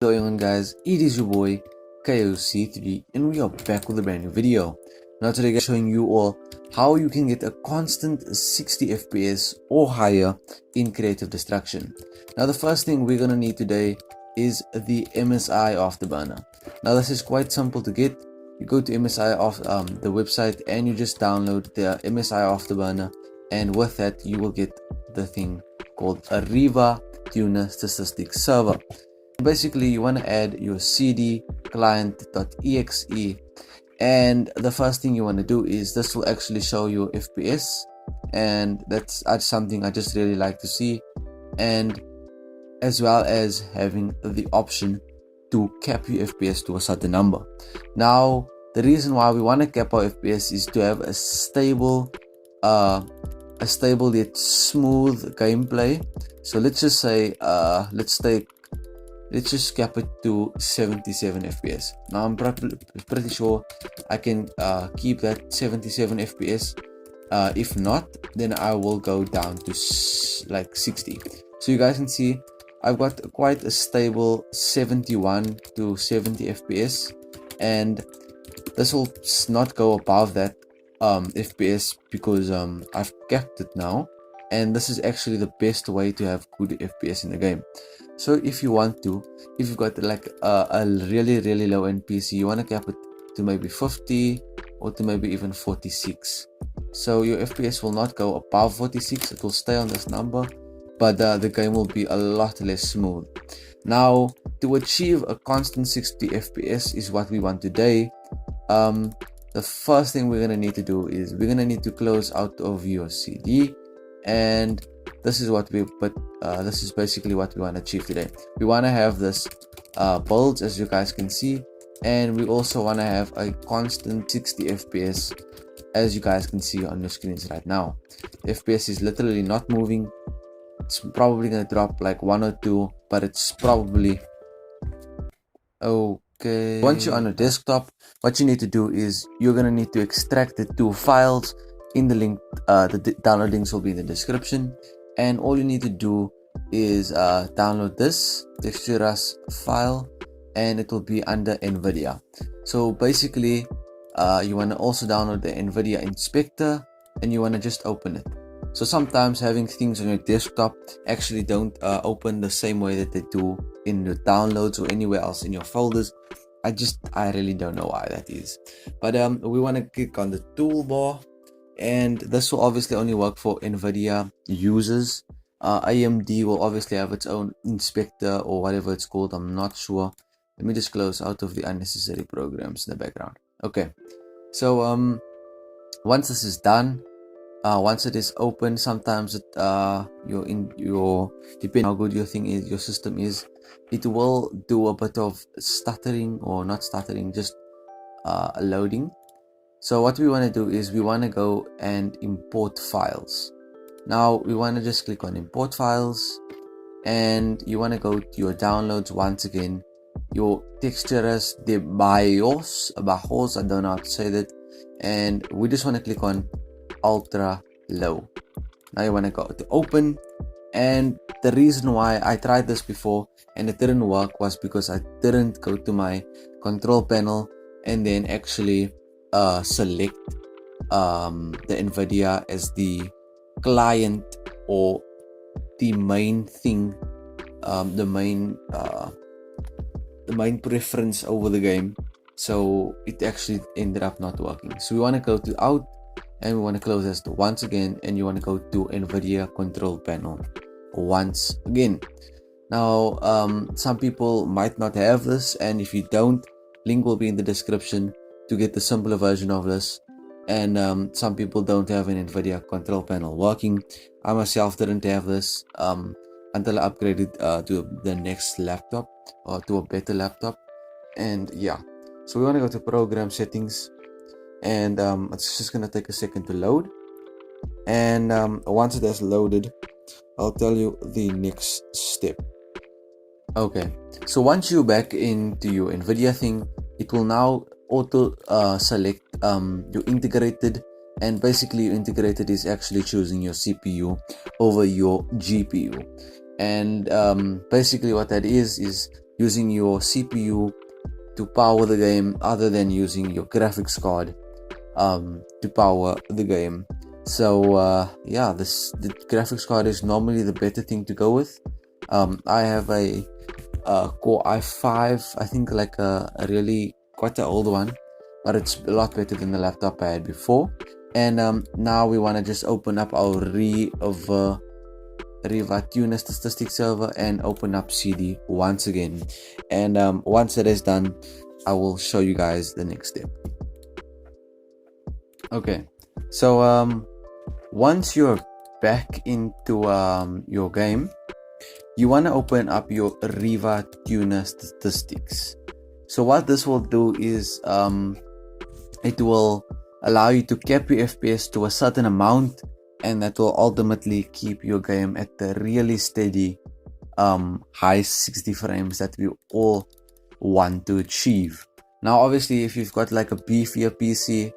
Going on, guys, it is your boy KOC3 and we are back with a brand new video. Now today guys, showing you all how you can get a constant 60 FPS or higher in Creative Destruction. Now the first thing we're gonna need today is the MSI Afterburner. Now this is quite simple to get. You go to MSI off the website and you just download the MSI Afterburner, and with that you will get the thing called a Riva Tuner Statistics Server. Basically, you want to add your cd client.exe, and the first thing you want to do is this will actually show your FPS, and that's something I just really like to see, and as well as having the option to cap your FPS to a certain number. Now the reason why we want to cap our FPS is to have a stable yet smooth gameplay. So let's just say let's just cap it to 77 FPS. Now I'm pretty sure I can keep that 77 FPS. If not, then I will go down to like 60. So you guys can see I've got quite a stable 71 to 70 FPS, and this will not go above that FPS because I've capped it now, and this is actually the best way to have good FPS in the game. So if you want to, if you've got like a really low end PC, you want to cap it to maybe 50 or to maybe even 46. So your FPS will not go above 46, it will stay on this number, but the game will be a lot less smooth. Now to achieve a constant 60 FPS is what we want today. The first thing we're going to need to do is we're going to need to close out of your CD, and this is what this is basically what we want to achieve today. We want to have this builds, as you guys can see, and we also want to have a constant 60 FPS, as you guys can see on your screens right now. FPS is literally not moving. It's probably going to drop like 1 or 2, but it's probably okay. Once you're on a desktop, what you need to do is you're going to need to extract the 2 files in the link. The download links will be in the description, and all you need to do is download this texturas file, and it will be under NVIDIA. So basically you want to also download the NVIDIA inspector, and you want to just open it. So sometimes having things on your desktop actually don't open the same way that they do in your downloads or anywhere else in your folders. I really don't know why that is, but we want to click on the toolbar, and this will obviously only work for NVIDIA users. AMD will obviously have its own inspector or whatever it's called, I'm not sure. Let me just close out of the unnecessary programs in the background. Okay, so once this is done, once it is open, sometimes it depending how good your system is, it will do a bit of stuttering, or not stuttering, just loading. So what we want to do is we want to go and import files. Now we want to just click on import files, and you want to go to your downloads once again, your texturas de bajos, I don't know how to say that, and we just want to click on ultra low. Now you want to go to open, and the reason why I tried this before and it didn't work was because I didn't go to my control panel and then actually select the NVIDIA as the client or the main thing, the main preference over the game. So it actually ended up not working. So we want to go to out, and we want to close this once again, and you want to go to NVIDIA control panel once again. Now some people might not have this, and if you don't, link will be in the description to get the simpler version of this. And some people don't have an NVIDIA control panel working. I myself didn't have this until I upgraded to the next laptop, or to a better laptop. And yeah, so we want to go to program settings, and it's just gonna take a second to load, and once it has loaded, I'll tell you the next step. Okay, so once you're back into your NVIDIA thing, it will now auto select your integrated, and basically your integrated is actually choosing your CPU over your GPU. And basically what that is using your CPU to power the game other than using your graphics card to power the game. So yeah, the graphics card is normally the better thing to go with. I have a Core i5, I think, like a really quite an old one, but it's a lot better than the laptop I had before. And now we want to just open up our Riva tuner statistic server and open up CD once again. And once that is done, I will show you guys the next step. Okay, so once you're back into your game, you want to open up your Riva tuner statistics. So what this will do is it will allow you to cap your FPS to a certain amount, and that will ultimately keep your game at the really steady high 60 frames that we all want to achieve. Now obviously, if you've got like a beefier PC,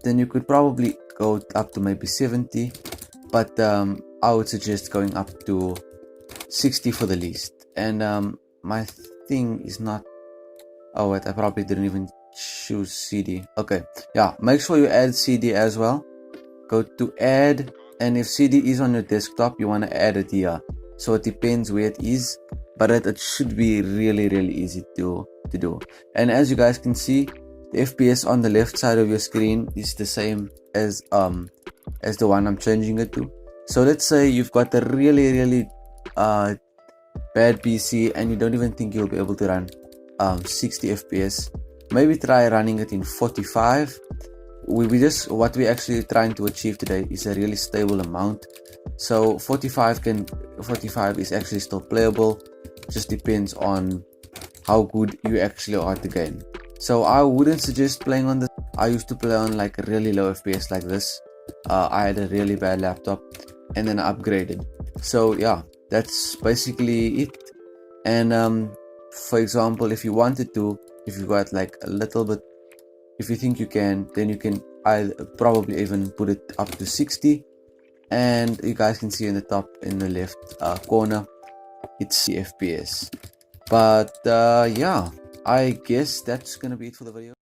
then you could probably go up to maybe 70, but I would suggest going up to 60 for the least. And my thing is not, oh wait, I probably didn't even choose CD. Okay, yeah, make sure you add CD as well. Go to add, and if CD is on your desktop, you want to add it here. So it depends where it is, but it should be really easy to do. And as you guys can see, the FPS on the left side of your screen is the same as the one I'm changing it to. So let's say you've got a really bad PC and you don't even think you'll be able to run 60 FPS. Maybe try running it in 45. What we're actually trying to achieve today is a really stable amount. So 45 is actually still playable. Just depends on how good you actually are at the game. So I wouldn't suggest playing on this. I used to play on like a really low FPS like this. I had a really bad laptop and then I upgraded. So yeah, that's basically it. And for example, if you wanted to, if you got like a little bit, if you think you can, then you can probably even put it up to 60. And you guys can see in the top in the left corner, it's the FPS. But yeah, I guess that's gonna be it for the video.